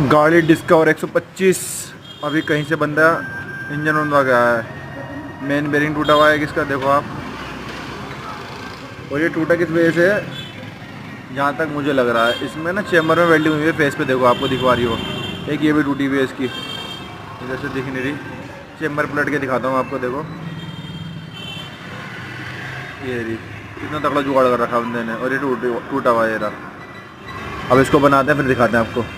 गाड़ी डिस्कवर 125 अभी कहीं से बंदा इंजन बनवा गया है। मेन बेरिंग टूटा हुआ है किसका देखो आप। और ये टूटा किस वजह से है जहाँ तक मुझे लग रहा है इसमें ना चेम्बर में वेल्डिंग हुई है। फेस पे देखो आपको दिखवा रही हो। एक ये भी टूटी हुई है इसकी, इधर से दिख नहीं रही। चेम्बर पलट के दिखाता हूँ आपको, देखो ये रही। कितना तगड़ा जुगाड़ कर रखा बंदे ने। और ये टूटा हुआ है ये रहा। अब इसको बनाते हैं फिर दिखाते हैं आपको।